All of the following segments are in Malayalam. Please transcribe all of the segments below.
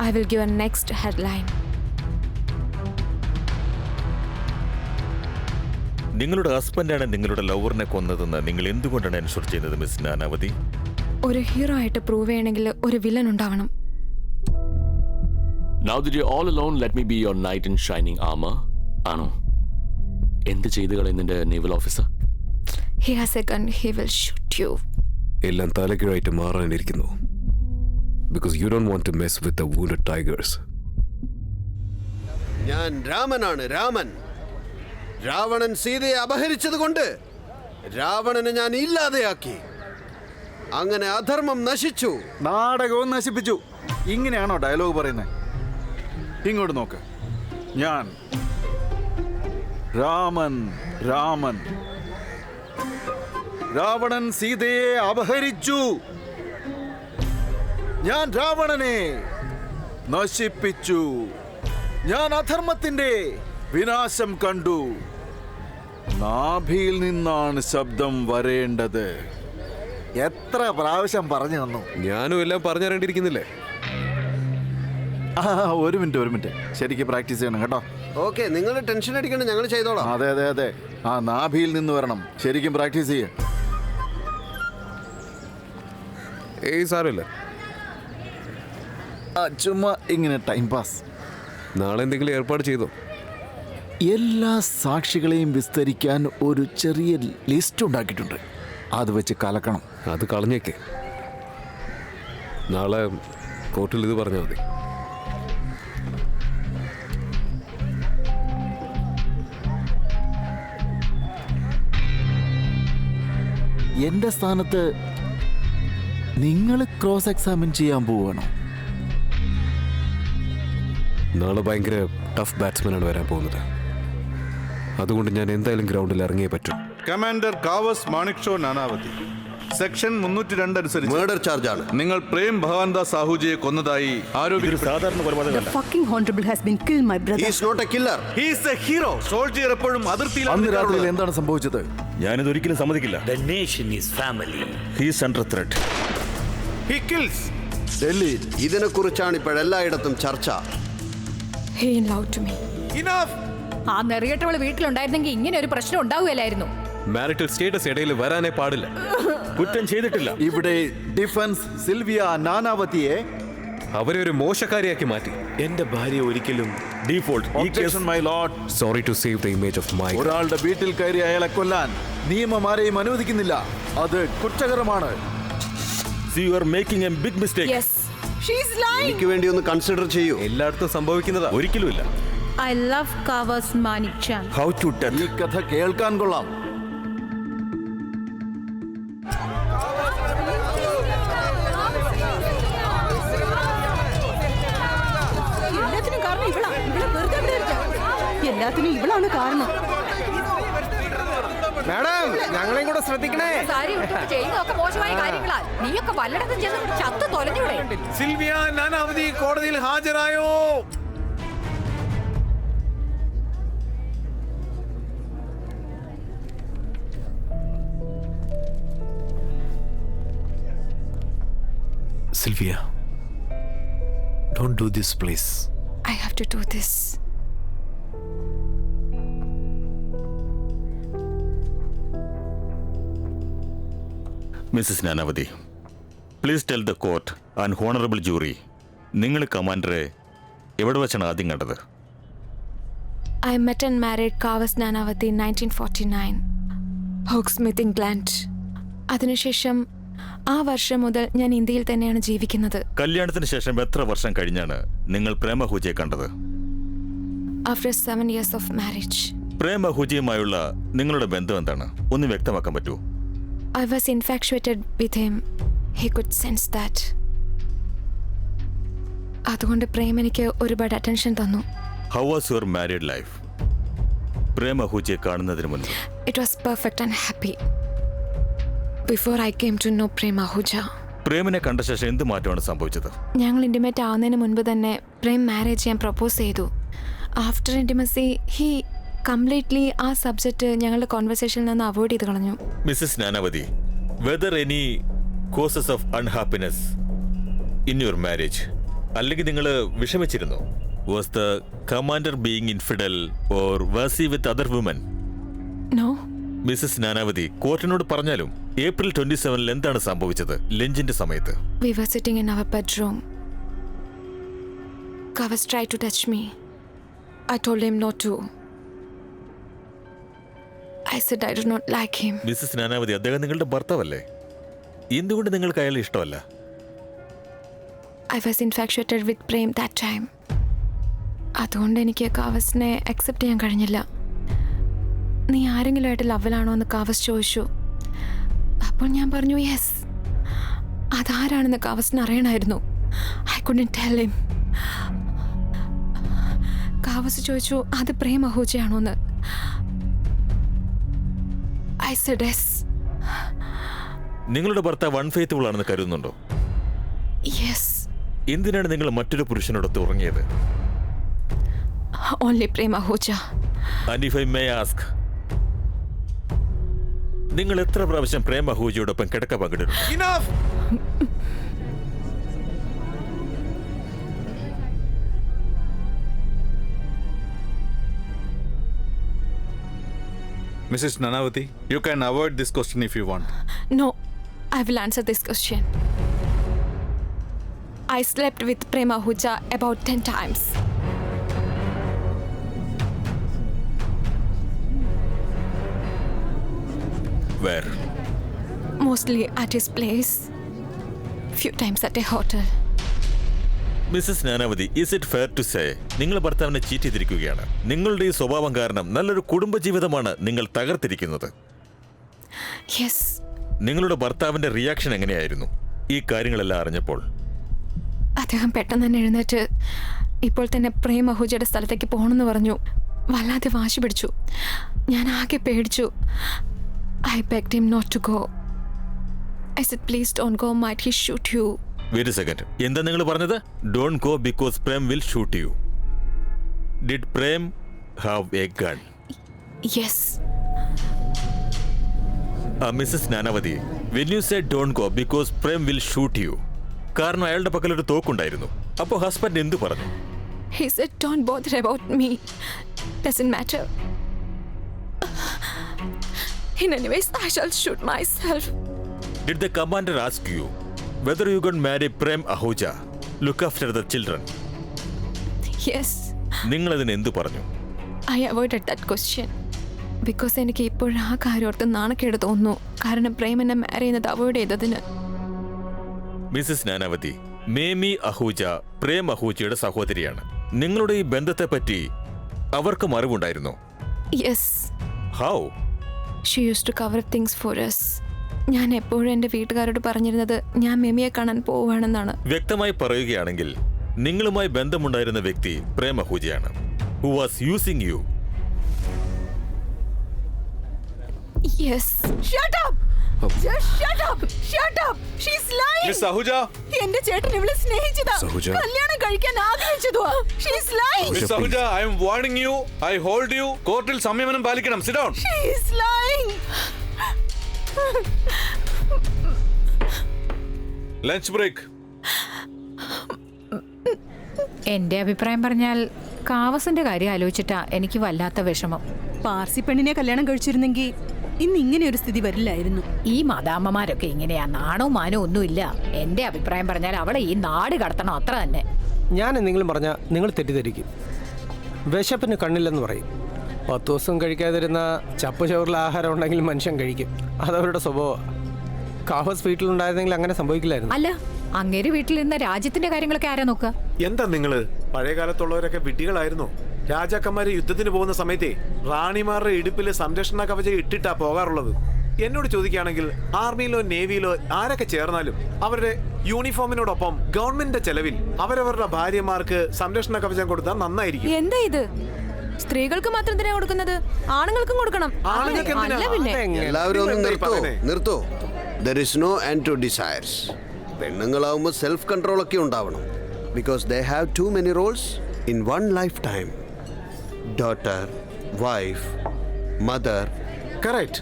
I will give a next headline. നിങ്ങളുടെ ഹസ്ബൻഡാണ് നിങ്ങളുടെ ലവറിനെ കൊന്നതെന്ന് നിങ്ങൾ എന്തുകൊണ്ടാണ് എൻഷുർ ചെയ്യുന്നത് മിസ് നാനാവതി? ഒരു ഹീറോ ആയിട്ട് പ്രൂവ് ചെയ്യണമെങ്കിൽ ഒരു വില്ലൻ ഉണ്ടാവണം. Now that you're all alone, let me be your knight in shining armor. ആണോ? എന്ത് ചെയ്തു കളയുന്നതിന്റെ naval officer? He has a gun. He will shoot you. എല്ലാം തലകീഴായിട്ട് മാറാനിരിക്കുന്നു. Because you don't want to mess with the wounded tigers. ഞാൻ രാമനാണ്, രാമൻ. രാവണൻ സീതയെ അപഹരിച്ചതുകൊണ്ട് രാവണനെ ഞാൻ ഇല്ലാതെയാക്കി. അങ്ങനെ അധർമ്മം നശിച്ചു, നാടകവും നശിപ്പിച്ചു. ഇങ്ങനെയാണോ ഡയലോഗ് പറയുന്നത്? ഇങ്ങോട്ട് നോക്ക്. ഞാൻ രാമൻ. രാവണൻ സീതയെ അപഹരിച്ചു. ഞാൻ രാവണനെ നശിപ്പിച്ചു. ഞാൻ അധർമ്മത്തിന്റെ വിനാശം കണ്ടു. നാഭിയിൽ നിന്നാണ് ശബ്ദം വരേണ്ടത്. എത്ര പ്രാവശ്യം പറഞ്ഞു തന്നു? ഞാനും എല്ലാം പറഞ്ഞറിയേണ്ടിയിരിക്കുന്നില്ലേ? ഒരു മിനിറ്റ് ശരിക്കും പ്രാക്ടീസ് ചെയ്യണം കേട്ടോ. ഓക്കെ, നിങ്ങൾ ടെൻഷൻ അടിക്കണം, ഞങ്ങൾ ചെയ്തോളാം. അതെ. ആ നാഭിയിൽ നിന്ന് വരണം. ശരിക്കും പ്രാക്ടീസ് ചെയ്യ. ഏയ് സാരമില്ല, ചുമ്മാ ഇങ്ങനെ ടൈം പാസ്. നാളെ എന്തെങ്കിലും ഏർപ്പാട് ചെയ്തോ? എല്ലാ സാക്ഷികളെയും വിസ്തരിക്കാൻ ഒരു ചെറിയ ലിസ്റ്റ് ഉണ്ടാക്കിയിട്ടുണ്ട്. അത് വെച്ച് കലക്കണം. അത് കളഞ്ഞേക്ക്. നാളെ കോർട്ടിൽ ഇത് പറഞ്ഞാൽ മതി. എന്റെ സ്ഥാനത്ത് നിങ്ങൾ ക്രോസ് എക്സാമിൻ ചെയ്യാൻ പോവുകയാണോ? നാളെ ഭയങ്കര ടഫ് ബാറ്റ്സ്മാനാണ് വരാൻ പോകുന്നത്. അതുകൊണ്ട് ഞാൻ എന്തായാലും ഗ്രൗണ്ടിൽ ഇറങ്ങിയേ പറ്റൂ. Commander Kawas Manekshaw Nanavati, section 302 അനുസരിച്ച് മർഡർ ചാർജ് ആണ്. നിങ്ങൾ പ്രേം ഭഗവാൻദാസ് സാഹുജിയെ കൊന്നതായി ആരോപിക്കുന്നു. സാധാരണ The കൊലപാതകമല്ല. fucking honorable has been killed, my brother. He is not a killer. He is a hero. Soldier എപ്പോഴും അന്ന് രാത്രിയിൽ അതിർത്തിയിലാണ്. എന്താണ് സംഭവിച്ചത്? ഞാനിത് ഒരിക്കലും സമ്മതിക്കില്ല. The nation is family. He is under threat. He kills. ഡൽഹിയിൽ ഇതിനെ കുറിച്ചാണ് ഇപ്പോഴെല്ലായിടത്തും ചർച്ച. He lied to me. Enough. ആ നെറികെട്ടവള് വീട്ടിലുണ്ടായിരുന്നെങ്കിൽ ഇങ്ങനെ ഒരു പ്രശ്നം ഉണ്ടാവുകയില്ലായിരുന്നു. മാരിറ്റൽ സ്റ്റേറ്റസ് ഇടയിൽ വരാനേ പാടില്ല. കുറ്റം ചെയ്തിട്ടില്ല. ഇവിടെ ഡിഫൻസ് സിൽവിയ നാനാവതിയെ അവരെ ഒരു മോശക്കാരിയാക്കി മാറ്റി. എന്റെ ഭാര്യ ഒരിക്കലും ഡീഫോൾട്ട്. ഈ case Objection, my lord. Sorry to save the image of my. ഒരാളുടെ വീട്ടിൽ കയറി അയാളെ കൊല്ലാൻ നിയമം ആരെയും അനുവദിക്കുന്നില്ല. അത് കുറ്റകരമാണ്. you are making a big mistake. Yes. She's lying. എനിക്ക് വേണ്ടി ഒന്ന് കൺസിഡർ ചെയ്യൂ. എല്ലായിടത്തും സംഭവിക്കുന്നതാ. ഒരിക്കലുമില്ല. I love Kawas Manik Chand. How to death. ഈ കഥ കേൾക്കാൻ കൊള്ളാം. എല്ലാത്തിനും കാരണം ഇവളാ. ഇവളെ വെറുതെ വിടരുത്. എല്ലാത്തിനും ഇവളാണ് കാരണം. മാഡം, ഞങ്ങളെയും കൂടെ ശ്രദ്ധിക്കണേ. സാരി ഉടുത്തിട്ട് ചെയ്യുന്നതൊക്കെ മോശമായ കാര്യങ്ങളാ. നീയൊക്കെ വല്ലടത്തും ചെന്ന് ചത്തു തൊലഞ്ഞൂടെ? സിൽവിയ നാനാവതി കോടതിയിൽ ഹാജരായോ? Sylvia, don't do this, please. I have to do this. Mrs Nanavati, please tell the court and honourable jury, നിങ്ങൾ കമാൻഡറെ എവിടെ വെച്ചാണ് ആദ്യം കണ്ടത്? I met and married Kawas Nanavati in 1949. Hawksmith, England. അതിനുശേഷം ആ വർഷം മുതൽ ഞാൻ ഇന്ത്യയിൽ തന്നെയാണ് ജീവിക്കുന്നത്. കല്യാണത്തിന് ശേഷം എത്ര വർഷം കഴിഞ്ഞാണ് നിങ്ങൾ പ്രേമഹൂജയെ കണ്ടത്? After 7 years of marriage. പ്രേമഹൂജയുമായുള്ള നിങ്ങളുടെ ബന്ധം എന്താണ്? ഒന്ന് വ്യക്തമാക്കാൻ പറ്റുമോ? I was infatuated with him. He could sense that. അതുകൊണ്ട് പ്രേം എനിക്ക് ഒരുപാട് അറ്റൻഷൻ തന്നു. How was your married life? പ്രേമഹൂജയെ കാണുന്നതിന് മുൻപ്. It was perfect and happy. Before I came to know Prem Ahuja. പ്രേമിനെ കണ്ട ശേഷം എന്ത് മാറ്റമാണ് സംഭവിച്ചത്? ഞങ്ങൾ ഇന്റിമേറ്റ് ആവുന്നതിന് മുൻപ് തന്നെ പ്രേം മാരേജ് ചെയ്യാൻ പ്രപ്പോസ് ചെയ്തു. ആഫ്റ്റർ ഇന്റിമസി ഹി കംപ്ലീറ്റ്ലി ആ സബ്ജക്റ്റ് ഞങ്ങളുടെ കോൺവെർസേഷനിൽ നിന്ന് അവോയ്ഡ് ചെയ്ത് കളഞ്ഞു. Mrs Nanavati, whether any causes of unhappiness in your marriage അല്ലെങ്കിൽ നിങ്ങൾ വിഷമിച്ചിരുന്നോ? Was the commander being infidel or was he with other woman? No. Mrs Nanavati കോർട്ടിനോട് പറഞ്ഞാലും ഏപ്രിൽ 27 എന്താണ് സംഭവിച്ചത് ലഞ്ചിന്റെ സമയത്ത്? We were sitting in our bedroom. Kavas tried to touch me. I told him not to. I said I do not like him. Mrs Nanavati, അദ്ദേഹം നിങ്ങളുടെ ഭർത്താവല്ലേ? എന്തുകൊണ്ട് നിങ്ങൾക്ക് അയാളെ ഇഷ്ടമല്ല? I was infatuated with Prem that time. അതുകൊണ്ട് എനിക്ക് കാവസിനെ അക്സെപ്റ്റ് ചെയ്യാൻ കഴിഞ്ഞില്ല. നീ ആരെങ്കിലുമായിട്ട് ലവിലാണോ എന്ന് കാവസ് ചോദിച്ചു. അപ്പോൾ ഞാൻ പറഞ്ഞു യെസ്. അതാരാണെന്ന് കാവസിന് അറിയണമായിരുന്നു. I couldn't tell him. കാവസ് ചോദിച്ചു അത് പ്രേം അഹൂജയാണോ എന്ന്. I said yes. നിങ്ങളുടെ ഭർത്താവ് അൺഫെയ്ത്ത്ഫുൾ ആണെന്ന് കരുതുന്നുണ്ടോ? Yes. എന്തിനാണ് നിങ്ങൾ മറ്റൊരു പുരുഷനോടൊത്ത് ഉറങ്ങിയത്? Only Prem Ahuja. And if I may ask, നിങ്ങൾ എത്ര പ്രാവശ്യം പ്രേം അഹൂജയോടൊപ്പം കിടക്ക പങ്കിടുന്നു? Mrs. Nanavati, you can avoid this question if you want. No, I will answer this question. I slept with Prem Ahuja about 10 times. Where? Mostly at his place. Few times at a hotel. Mrs Nanavati, is it fair to say നിങ്ങൾ ഭർത്താവിനെ ചീറ്റ് ചെയ്തിരിക്കുകയാണ്? നിങ്ങളുടെ ഈ സ്വഭാവം കാരണം നല്ലൊരു കുടുംബജീവിതമാണ് നിങ്ങൾ തകർത്തിരിക്കുന്നത്. Yes. നിങ്ങളുടെ ഭർത്താവിന്റെ റിയാക്ഷൻ എങ്ങനെയായിരുന്നു ഈ കാര്യങ്ങളെല്ലാം അറിഞ്ഞപ്പോൾ? അദ്ദേഹം പെട്ടെന്ന് തന്നെ എഴുന്നേറ്റ് ഇപ്പോൾ തന്നെ പ്രേം അഹൂജയുടെ സ്ഥലത്തേക്ക് പോകണമെന്ന് പറഞ്ഞു. വല്ലാതെ വാശി പിടിച്ചു. ഞാൻ ആകെ പേടിച്ചു. I begged him not to go. I said, please don't go, might he shoot you. Wait a second, എന്താ നിങ്ങൾ പറഞ്ഞത്? Don't go because Prem will shoot you. Did Prem have a gun? Yes. Mrs Nanavati, when you say don't go because Prem will shoot you, കാരണം അയാളുടെ പക്കൽ ഒരു തോക്കുണ്ടായിരുന്നു. അപ്പോൾ ഹസ്ബൻഡ് എന്തു പറഞ്ഞു? He said, don't bother about me. Doesn't matter. In any case, I shall shoot myself. Did the commander ask you whether you can marry Prem Ahuja, look after the children? Yes. നിങ്ങൾ അതിന് എന്തു പറഞ്ഞു? I avoided that question. Because എനിക്ക് ഇപ്പോഴും ആ കാര്യം ഓർത്ത് നാണക്കേട് തോന്നുന്നു. കാരണം പ്രേം എന്നെ മാരി ചെയ്യുന്നത് അവോയ്ഡ് ചെയ്തതിന്. മിസ്സസ് നാനാവതി, മേമി അഹൂജ പ്രേം അഹൂജയുടെ സഹോദരിയാണ്. നിങ്ങളുടെ ഈ ബന്ധത്തെ പറ്റി അവർക്കും അറിവുണ്ടായിരുന്നോ? Yes. How? She use to cover things for us. ഞാൻ എപ്പോഴും എൻ്റെ വീട്ടുകാരോട് പറഞ്ഞിരുന്നത് ഞാൻ മെമിയെ കാണാൻ പോവുകയാണെന്നാണ്. വ്യക്തമായി പറയുകയാണെങ്കിൽ നിങ്ങളുമായി ബന്ധമുണ്ടായിരുന്ന വ്യക്തി പ്രേം അഹൂജയാണ്. Who was using you. Yes. Shut up! Just shut up! Shut up! She's lying! Miss Ahuja! എന്റെ ചേട്ടൻ ഇവളെ സ്നേഹിച്ചതാ. സഹുജ. കല്യാണം കഴിക്കാൻ ആഗ്രഹിച്ചതുവാ. She's lying! Miss Ahuja, I am warning you. I hold you. കോർട്ടിൽ സംയമനം പാലിക്കണം. Sit down. She's lying! Lunch break. എന്റെ അഭിപ്രായം പറഞ്ഞാൽ കാവസിന്റെ കാര്യം ആലോചിച്ചിട്ടാ എനിക്ക് വല്ലാത്ത വിഷമം. പാർസി പെണ്ണിനെ കല്യാണം കഴിച്ചിരുന്നെങ്കിൽ ഇന്ന് ഇങ്ങനെ ഒരു സ്ഥിതി വരില്ലായിരുന്നു. ഈ മദാമ്മമാരൊക്കെ ഇങ്ങനെയാ, നാണോ മാനോ ഒന്നുമില്ല. എന്റെ അഭിപ്രായം പറഞ്ഞാൽ അവളെ ഈ നാട് കടത്തണം, അത്ര തന്നെ. ഞാൻ എന്തെങ്കിലും പറഞ്ഞാൽ നിങ്ങൾ തെറ്റിദ്ധരിക്കും. വിശപ്പിന് കണ്ണില്ലെന്ന് പറയും. 10 ദിവസം കഴിക്കാതിരുന്ന ചപ്പ് ചോറിൽ ആഹാരം ഉണ്ടെങ്കിൽ മനുഷ്യൻ കഴിക്കും. അതവരുടെ സ്വഭാവം. കാവസ് വീട്ടിലുണ്ടായിരുന്നെങ്കിൽ അങ്ങനെ സംഭവിക്കില്ലായിരുന്നു. അല്ല, അങ്ങേര് വീട്ടിലിരുന്ന രാജ്യത്തിന്റെ കാര്യങ്ങളൊക്കെ ആരാ നോക്കുക? എന്താ നിങ്ങള് പഴയ കാലത്തുള്ളവരൊക്കെ വിഡ്ഢികളായിരുന്നു. രാജാക്കന്മാര് യുദ്ധത്തിന് പോകുന്ന സമയത്തെ റാണിമാരുടെ ഇടുപ്പില് സംരക്ഷണ കവചം ഇട്ടിട്ടാ പോകാറുള്ളത്. എന്നോട് ചോദിക്കുകയാണെങ്കിൽ ആർമിയിലോ നേവിയിലോ ആരൊക്കെ ചേർന്നാലും അവരുടെ യൂണിഫോമിനോടൊപ്പം ഗവൺമെന്റിന്റെ ചെലവിൽ അവരവരുടെ ഭാര്യമാർക്ക് സംരക്ഷണ കവചം കൊടുത്താൽ നന്നായിരിക്കും. എന്താ ഇത്? സ്ത്രീകൾക്ക് മാത്രം എന്തിനാ കൊടുക്കുന്നത്? ആണുങ്ങൾക്കും കൊടുക്കണം. ആണുങ്ങൾക്ക് എന്തിനാ? അല്ല പിന്നെ. എല്ലാവരും ഒന്ന് നിർത്തോ. There is no end to desires. പെണ്ണുങ്ങളാവുമ്പോൾ സെൽഫ് കൺട്രോൾ ഒക്കെ ഉണ്ടാവണം. Because they have too many roles in one life time. Daughter, wife, mother. Correct.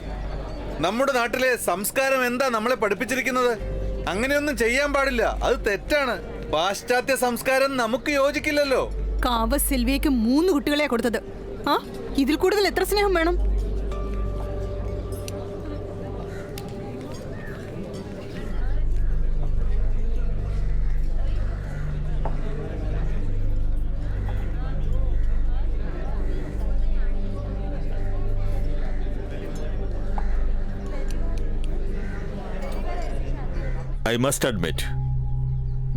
നമ്മുടെ നാട്ടിലെ സംസ്കാരം എന്താ നമ്മളെ പഠിപ്പിച്ചിരിക്കുന്നത്? അങ്ങനെയൊന്നും ചെയ്യാൻ പാടില്ല, അത് തെറ്റാണ്. പാശ്ചാത്യ സംസ്കാരം നമുക്ക് യോജിക്കില്ലല്ലോ. കാവ സിൽവിയക്ക് 3 കുട്ടികളെ കൊടുത്തത്. ആ ഇതിൽ കൂടുതൽ എത്ര സ്നേഹം വേണം? I must admit,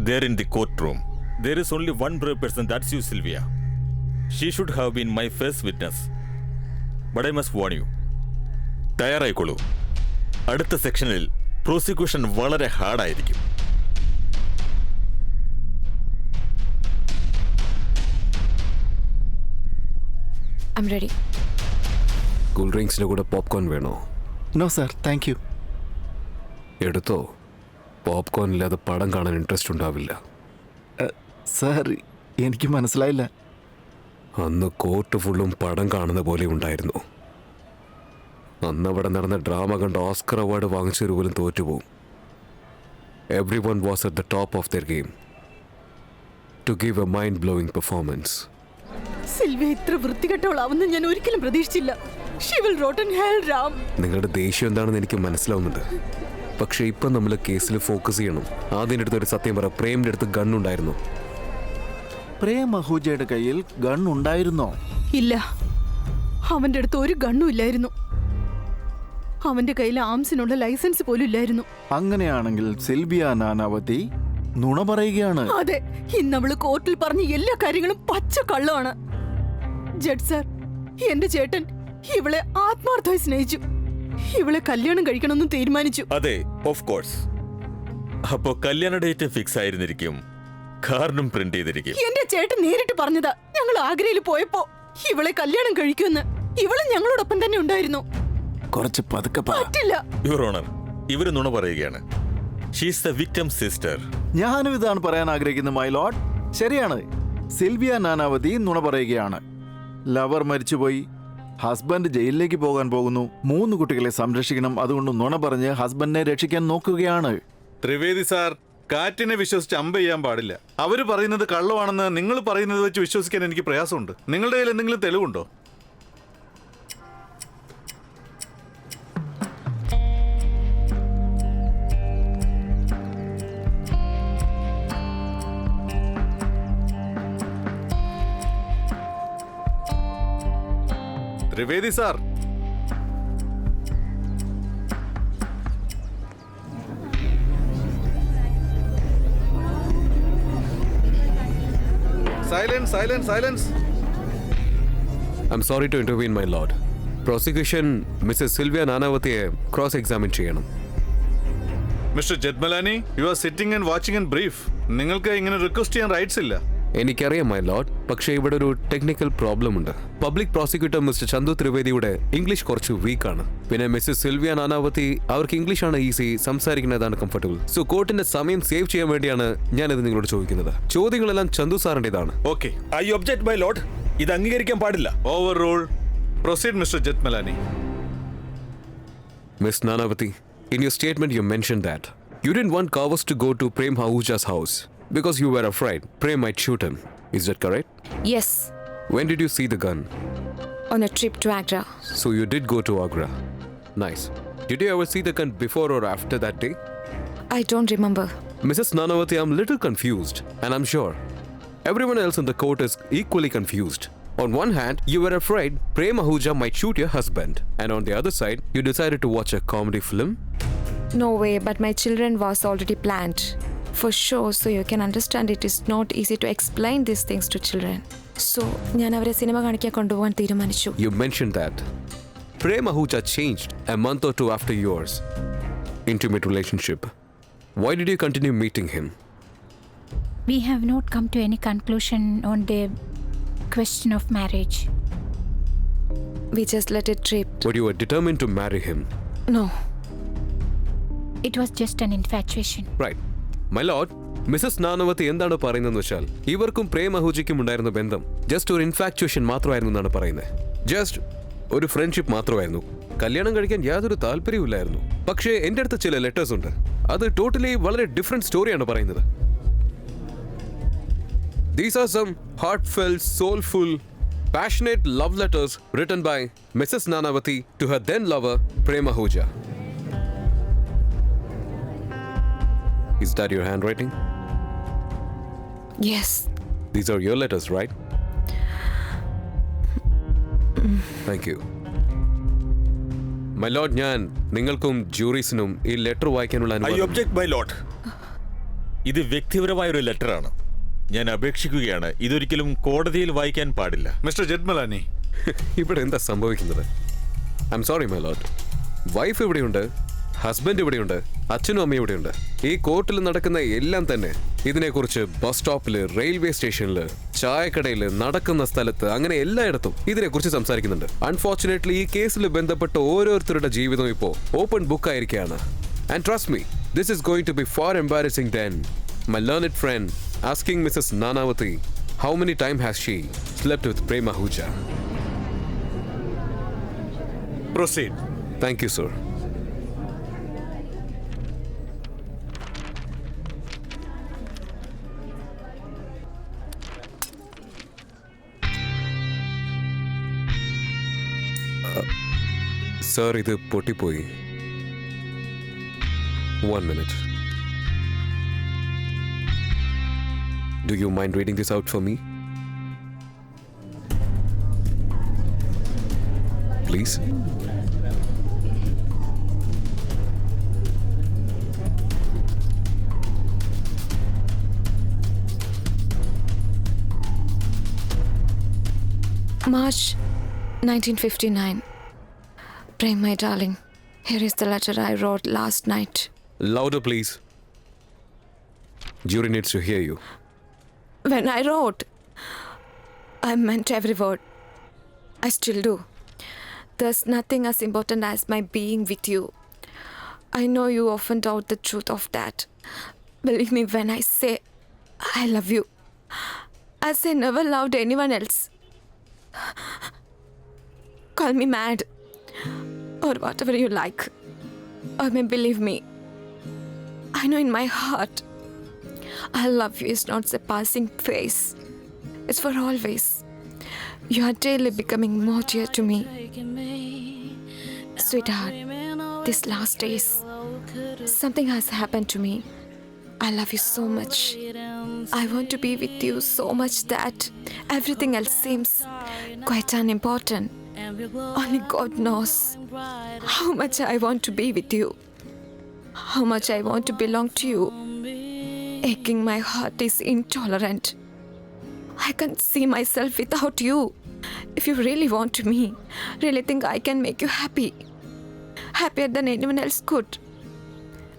there in the courtroom, there is only one brave person, that's you, Sylvia. She should have been my first witness. But I must warn you. തയ്യാറായിക്കോളൂ. അടുത്ത സെക്ഷനിൽ പ്രോസിക്യൂഷൻ വളരെ ഹാർഡായിരിക്കും. I'm ready. കൂൾ ഡ്രിങ്ക്സിൻ്റെ കൂടെ പോപ്കോൺ വേണോ? No sir, thank you. എടുത്തോ. പോപ്കോൺ ഇല്ലാതെ പടം കാണാൻ ഇൻട്രസ്റ്റ് ഉണ്ടാവില്ല. സാർ, എനിക്ക് മനസ്സിലായില്ല. അന്ന് കോർട്ട് ഫുള്ളും പടം കാണുന്ന പോലെ ഉണ്ടായിരുന്നു. അന്ന് അവിടെ നടന്ന ഡ്രാമ കണ്ട് ഓസ്കർ അവാർഡ് വാങ്ങിച്ചൊരു പോലും തോറ്റുപോകും. Every one was at the top of their game to give a mind blowing performance. Sylvia ഇത്ര വൃത്തികെട്ടവളാവുന്ന ഞാൻ ഒരിക്കലും പ്രതീക്ഷിച്ചില്ല. She will rot in hell, Ram. നിങ്ങളുടെ ദേഷ്യം എന്താണെന്ന് എനിക്ക് മനസ്സിലാവുന്നുണ്ട്. പക്ഷേ ഇപ്പം നമ്മൾ കേസിൽ ഫോക്കസ് ചെയ്യണം. ആദ്യം അടുത്തൊരു സത്യം പറ, പ്രേമിൻ്റെ അടുത്ത് ഗണ്ണുണ്ടായിരുന്നു? പ്രേം അഹൂജയുടെ കയ്യിൽ ഗൺ ഉണ്ടായിരുന്നോ? ഇല്ല, അവന്റെ അടുത്ത് ഒരു ഗണ്ണും ഇല്ലായിരുന്നു. അവന്റെ കയ്യിൽ ആംസിനുള്ള ലൈസൻസ് പോലും ഇല്ലായിരുന്നു. അങ്ങനെയാണെങ്കിൽ സിൽവിയ നാനാവതി നുണ പറയുകയാണ്. അതെ, ഇന്ന് അവള് കോർട്ടിൽ പറഞ്ഞ എല്ലാ കാര്യങ്ങളും പച്ച കള്ളമാണ്. ജഡ്ജ് സാർ, എന്റെ ചേട്ടൻ ഇവളെ ആത്മാർത്ഥമായി സ്നേഹിച്ചു. ഇവളെ കല്യാണം കഴിക്കണമെന്ന് തീരുമാനിച്ചു. അതെ, ഓഫ് കോഴ്സ്. അപ്പോ കല്യാണ ഡേറ്റ് ഫിക്സ് ആയിരുന്നിരിക്കും, കാർഡും പ്രിന്റ് ചെയ്തിരിക്കും. എന്റെ ചേട്ടൻ നേരിട്ട് പറഞ്ഞതാ ഞങ്ങൾ ആഗ്രയിൽ പോയപ്പോ ഇവളെ കല്യാണം കഴിക്കുമെന്ന്. ഇവള് ഞങ്ങളോടൊപ്പം തന്നെ ഉണ്ടായിരുന്നു. കുറച്ച് പതുക്കെ പറ്റില്ല യുവർ ഓണർ, ഇവര് നുണ പറയുകയാണ്. She's the victim sister. ഞാനും ഇതാണ് പറയാൻ ആഗ്രഹിക്കുന്നത്, മൈ ലോർഡ്. ശരിയാണ്, സിൽവിയ നാനാവതി നുണ പറയുകയാണ്. ലവർ മരിച്ചുപോയി, ഹസ്ബൻഡ് ജയിലിലേക്ക് പോകാൻ പോകുന്നു, 3 കുട്ടികളെ സംരക്ഷിക്കണം, അതുകൊണ്ട് നുണ പറഞ്ഞ് ഹസ്ബൻഡിനെ രക്ഷിക്കാൻ നോക്കുകയാണ്. ത്രിവേദി സാർ, കാറ്റിനെ വിശ്വസിച്ച് അമ്പ ചെയ്യാൻ പാടില്ല. അവര് പറയുന്നത് കള്ളമാണെന്ന് നിങ്ങൾ പറയുന്നത് വെച്ച് വിശ്വസിക്കാൻ എനിക്ക് പ്രയാസമുണ്ട്. നിങ്ങളുടെ കയ്യിൽ എന്തെങ്കിലും തെളിവുണ്ടോ? Trivedi sir, silence, silence, silence. I am sorry to intervene, my lord. Prosecution Mrs Sylvia നാനാവതിയെ ക്രോസ് എക്സാമിൻ ചെയ്യണം. Mr Jethmalani, you are sitting and watching and brief. നിങ്ങൾക്ക് ഇങ്ങനെ റിക്വസ്റ്റ് ചെയ്യാൻ റൈറ്റ്സ് ഇല്ല. എനിക്കറിയാം മൈ ലോർഡ്, പക്ഷേ ഇവിടെ ഒരു ടെക്നിക്കൽ പ്രോബ്ലം ഉണ്ട്. പബ്ലിക് പ്രോസിക്യൂട്ടർ മിസ്റ്റർ ചന്തു ത്രിവേദിയുടെ ഇംഗ്ലീഷ് കുറച്ച് വീക്കാണ്. പിന്നെ മിസ്സസ് സിൽവിയ നാനാവതി, അവർക്ക് ഇംഗ്ലീഷാണ് ഈസി, സംസാരിക്കുന്നതാണ് കംഫർട്ടബിൾ. സോ കോർട്ടിന്റെ സമയം സേവ് ചെയ്യാൻ വേണ്ടിയാണ് ഞാനിത് നിങ്ങളോട് ചോദിക്കുന്നത്. ചോദ്യങ്ങളെല്ലാം ചന്തു സാറിൻ്റെതാണ്. Okay, I object my lord. ഇത് അംഗീകരിക്കാൻ പാടില്ല. Over rule. Proceed Mr Jethmalani. Miss Nanavati, in your statement you mentioned that you didn't want Kavas to go to Prem Ahuja's house because you were afraid Prem might shoot him. Is that correct? Yes, When did you see the gun? on a trip to Agra. So you did go to Agra. Nice. Did you ever see the gun before or after that day? I don't remember. Mrs. Nanavati, I'm a little confused, and I'm sure everyone else in the court is equally confused. On one hand, you were afraid Prem Ahuja might shoot your husband, and on the other side, you decided to watch a comedy film. No way, but my children was already planned. For sure, so you can understand it is not easy to explain these things to children. So, ഞാൻ അവരെ സിനിമ കാണിക്കാൻ കൊണ്ടുപോകാൻ തീരുമാനിച്ചു. You mentioned that Prem Ahuja changed a month or two after yours intimate relationship. Why did you continue meeting him? We have not come to any conclusion on the question of marriage. We just let it drift. But you were determined to marry him. No. It was just an infatuation. Right. My lord, Mrs Nanavati എന്താണ് പറയുന്നതെന്ന് വെച്ചാൽ ഇവർക്കും പ്രേം അഹൂജയ്ക്കും ഉണ്ടായിരുന്ന ബന്ധം ജസ്റ്റ് ഒരു ഇൻഫാക്ച്വേഷൻ മാത്രമായിരുന്നു എന്നാണ് പറയുന്നത്. ജസ്റ്റ് ഒരു ഫ്രണ്ട്ഷിപ്പ് മാത്രമായിരുന്നു. കല്യാണം കഴിക്കാൻ യാതൊരു താല്പര്യമില്ലായിരുന്നു. പക്ഷേ എൻ്റെ അടുത്ത് ചില ലെറ്റേഴ്സ് ഉണ്ട്. അത് ടോട്ടലി വളരെ ഡിഫറെന്റ് സ്റ്റോറിയാണ് പറയുന്നത്. These are some heartfelt, soulful, passionate love letters written by Mrs. Nanavati to her then lover, Prem Ahuja. Is that your handwriting? Yes. These are your letters, right? Thank you. My lord, ഞാൻ നിങ്ങൾക്കും ജൂറീസിനും ഈ ലെറ്റർ വായിക്കാനുള്ള ഐ അനുവാദം ഒബ്ജെക്ട് മൈ ലോട്ട്. ഇത് വ്യക്തിപരമായ ഒരു ലെറ്ററാണ്. ഞാൻ അപേക്ഷിക്കുകയാണ്, ഇതൊരിക്കലും കോടതിയിൽ വായിക്കാൻ പാടില്ല. മിസ്റ്റർ ജെറ്റ്മലാനി, ഇവിടെ എന്താ സംഭവിക്കുന്നത്? I am sorry my lot. Wife ഇവിടെയുണ്ട്, ഹസ്ബൻഡ് ഇവിടെയുണ്ട്, അച്ഛനും അമ്മയും ഇവിടെയുണ്ട്. ഈ കോർട്ടിൽ നടക്കുന്ന എല്ലാം തന്നെ ഇതിനെക്കുറിച്ച് ബസ് സ്റ്റോപ്പിൽ, റെയിൽവേ സ്റ്റേഷനിൽ, ചായക്കടയിൽ, നടക്കുന്ന സ്ഥലത്ത്, അങ്ങനെ എല്ലായിടത്തും ഇതിനെക്കുറിച്ച് സംസാരിക്കുന്നുണ്ട്. അൺഫോർച്ചുനേറ്റ്ലി ഈ കേസിൽ ബന്ധപ്പെട്ട ഓരോരുത്തരുടെ ജീവിതം ഇപ്പോൾ ഓപ്പൺ ബുക്ക് ആയിരിക്കുകയാണ്. And trust me, this is going to be far embarrassing than my learned friend asking Mrs. Nanavati how many times has she slept with Prem Ahuja. proceed. Thank you, sir. Sir, ഇത് പൊട്ടിപ്പോയി. 1 minute. Do you mind reading this out for me? Please. March 1959. Prem, my darling, here is the letter I wrote last night. Louder, please. Jury needs to hear you. When I wrote, I meant every word. I still do. There's nothing as important as my being with you. I know you often doubt the truth of that. Believe me when I say I love you, as I never loved anyone else. Call me mad or whatever you like, or may believe me. I know in my heart I love you is not a passing phase. It's for always. You are daily becoming more dear to me. Sweetheart, these last days, something has happened to me. I love you so much. I want to be with you so much that everything else seems quite unimportant. Only God knows how much I want to be with you. How much I want to belong to you. Aching my heart is intolerant. I can't see myself without you. If you really want me, really think I can make you happy, happier than anyone else could,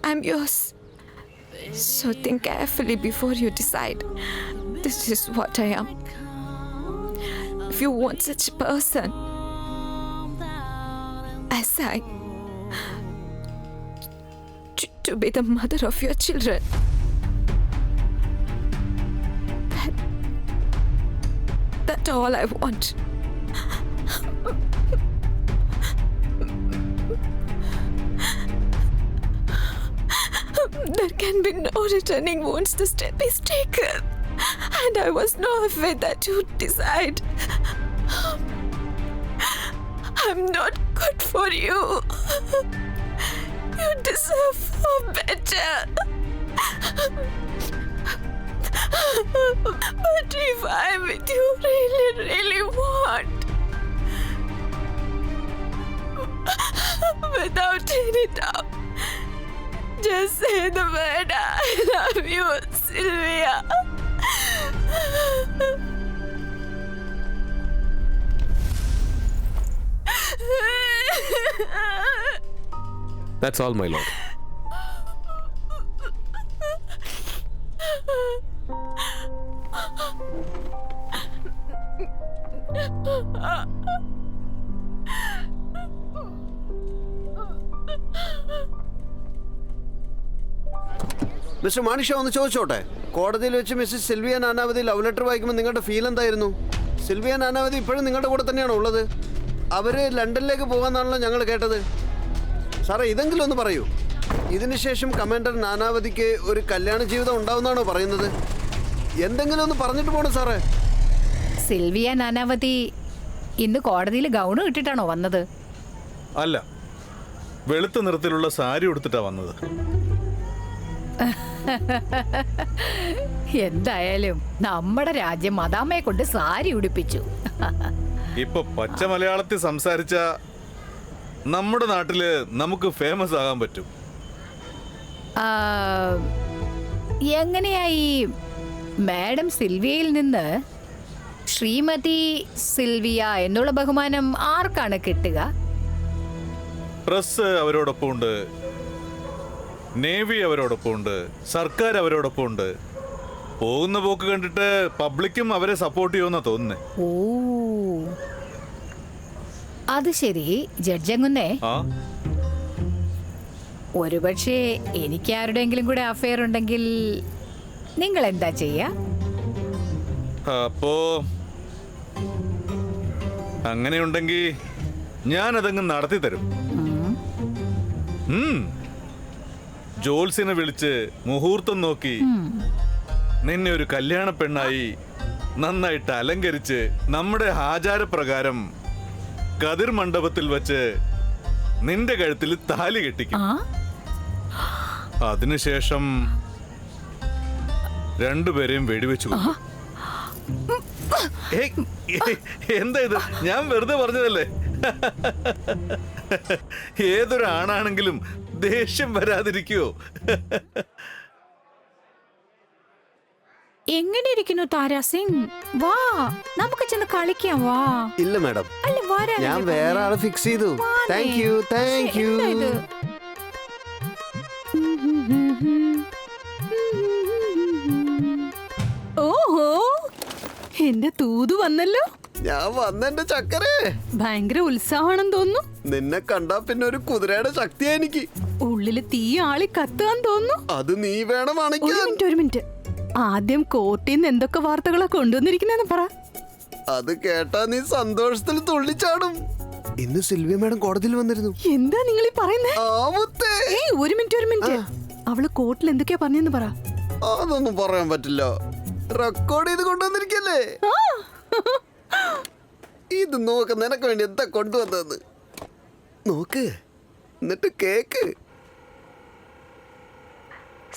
I'm yours. So think carefully before you decide. This is what I am. If you want such a person as I, to be the mother of your children, that's all I want. There can be no returning once the step is taken. And I was no afraid that you'd decide. I'm not good for you. You deserve far better. But if I'm with you, really want, without any doubt, just say the word I love you, Sylvia. That's all, my lord. Mr Maneksha, ഒന്ന് ചോദിച്ചോട്ടെ, കോടതിയിൽ വെച്ച് Mrs Sylvia Nanavati love letter വായിക്കുമ്പോൾ നിങ്ങളുടെ ഫീൽ എന്തായിരുന്നു? സിൽവിയ നാനാവതി ഇപ്പോഴും നിങ്ങളുടെ കൂടെ തന്നെയാണോ ഉള്ളത്? അവർ ലണ്ടനിലേക്ക് പോകാമെന്നാണല്ലോ ഞങ്ങൾ കേട്ടത്. സാറേ, ഇതെങ്കിലും ഒന്ന് പറയൂ. ഇതിനുശേഷം കമാൻഡർ നാനാവതിക്ക് ഒരു കല്യാണ ജീവിതം ഉണ്ടാവുമെന്നാണോ പറയുന്നത്? എന്തെങ്കിലും ഒന്ന് പറഞ്ഞിട്ട് പോണു സാറേ. സിൽവിയ നാനാവതി ഇന്ന് കോടതിയിൽ ഗൗണ് ഇട്ടിട്ടാണോ വന്നത്? അല്ല, വെളുത്ത നിറത്തിലുള്ള സാരി ഉടുത്തിട്ടാ വന്നത്. എന്തായാലും നമ്മുടെ രാജ്യം മദാമ്മയെ കൊണ്ട് സാരി ഉടുപ്പിച്ചു. ഇപ്പൊ പച്ച മലയാളത്തിൽ സംസാരിച്ച നമ്മുടെ നാട്ടില് നമുക്ക് ഫേമസ് ആകാൻ പറ്റും. ആ, എങ്ങനെയായി മാഡം സിൽവിയയിൽ നിന്ന് ശ്രീമതി സിൽവിയ എന്നുള്ള ബഹുമാനം ആർക്കാണ് കിട്ടുക? പ്രസ് അവരോടൊപ്പം ഉണ്ട്, നേവി അവരോടൊപ്പം ഉണ്ട്, സർക്കാർ അവരോടൊപ്പം ഉണ്ട്. പോകുന്ന പോക്ക് കണ്ടിട്ട് പബ്ലിക്കും അവരെ സപ്പോർട്ട് ചെയ്യുമെന്നാ തോന്നുന്നേ. ഓ, അത് ശരി. ജഡ്ജങ്ങുന്നേ, ആ, ഒരുപക്ഷെ എനിക്ക് ആരുടെയെങ്കിലും കൂടെ അഫെയർ ഉണ്ടെങ്കിൽ നിങ്ങൾ എന്താ ചെയ്യാ? അപ്പോ അങ്ങനെയുണ്ടെങ്കിൽ ഞാനതങ്ങ് നടത്തി തരും. ജോൽസിനെ വിളിച്ച് മുഹൂർത്തം നോക്കി നിന്നെ ഒരു കല്യാണ പെണ്ണായി നന്നായിട്ട് അലങ്കരിച്ച് നമ്മുടെ ആചാരപ്രകാരം കതിർ മണ്ഡപത്തിൽ വച്ച് നിന്റെ കഴുത്തിൽ താലി കെട്ടിക്കും. അതിനുശേഷം രണ്ടുപേരെയും വെടിവെച്ചു കൊല്ലും. എന്താ ഇത്? ഞാൻ വെറുതെ പറഞ്ഞതല്ലേ. ഏതൊരു ആണാണെങ്കിലും ദേഷ്യം വരാതിരിക്കുവോ? എങ്ങനെ ഇരിക്കുന്നു താര സിംഗ്? വാ, നമുക്ക് ചെന്ന് കളിക്കാം. വാ. ഇല്ല മാഡം, അല്ല, വരാൻ ഞാൻ വേറെ ആളെ ഫിക്സ് ചെയ്തു. Thank you, thank you. ഓഹോ, എന്റെ തൂതു വന്നല്ലോ. ഞാൻ വന്നെന്റെ ചക്കരേ. ഭയങ്കര ഉത്സാഹമാണെന്ന് തോന്നുന്നു. നിന്നെ കണ്ടാ പിന്നെ ഒരു കുതിരയുടെ ശക്തിയാ എനിക്ക്. ഉള്ളില് തീ ആളി കത്തുകാൻ തോന്നുന്നു. അത് നീ വേണമാണെങ്കിൽ. ഒരു മിനിറ്റ്. ആദ്യം കോർട്ടിൽ നിന്ന് എന്തൊക്കെ വാർത്തകളാ കൊണ്ടുവന്നിരിക്കുന്നെന്ന് പറ. അത് കേട്ടാ നീ സന്തോഷത്തിൽ തുള്ളിച്ചാടും. ഇന്ന് സിൽവിയ മാഡം കോടതിയിൽ വന്നിരുന്നു. എന്താ നിങ്ങൾ ഈ പറയുന്നേ? ഒരു മിനിറ്റ്. അവള് കോർട്ടിൽ എന്തൊക്കെയാ പറഞ്ഞെന്ന് പറ. അതൊന്നും പറയാൻ പറ്റില്ല. റെക്കോർഡ് ചെയ്ത് കൊണ്ടുവന്നിരിക്കല്ലേ. ഇത് നോക്ക്, നിനക്ക് വേണ്ടി എന്താ കൊണ്ടുവന്നതെന്ന് നോക്ക്, എന്നിട്ട് cake.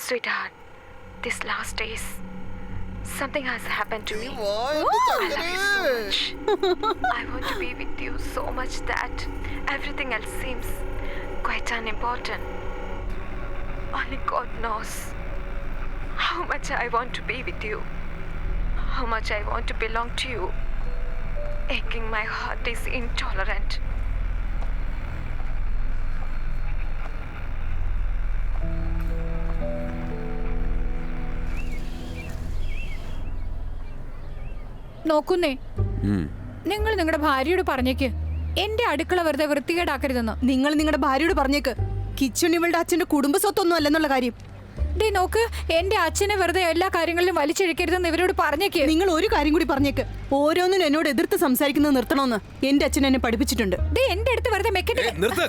Sweetheart, this last days, something has happened to me. I love you so much. I want to be with you so much that everything else seems quite unimportant. Only God knows how much I want to be with you, how much I want to belong to you. Aching my heart is intolerant. നോക്കുന്നേ, നിങ്ങൾ നിങ്ങളുടെ ഭാര്യയോട് പറഞ്ഞേക്ക് എന്റെ അടുക്കള വെറുതെ വൃത്തികേടാക്കരുതെന്ന്. നിങ്ങൾ നിങ്ങളുടെ ഭാര്യയോട് പറഞ്ഞേക്ക് കിച്ചൺ ഇവളുടെ അച്ഛന്റെ കുടുംബ സ്വത്തൊന്നും അല്ലെന്നുള്ള കാര്യം. ഡേ നോക്ക്, എന്റെ അച്ഛനെ വെറുതെ എല്ലാ കാര്യങ്ങളിലും വലിച്ചിഴക്കരുതെന്ന് ഇവരോട് പറഞ്ഞേക്ക്. നിങ്ങൾ ഒരു കാര്യം കൂടി പറഞ്ഞേക്ക്, ഓരോന്നിനും എന്നോട് എതിർത്ത് സംസാരിക്കുന്നത് നിർത്തണമെന്ന് എന്റെ അച്ഛൻ എന്നെ പഠിപ്പിച്ചിട്ടുണ്ട്. ഡേ എന്റെ അടുത്ത് വെറുതെ മെക്കിട്ട് നിർത്ത്.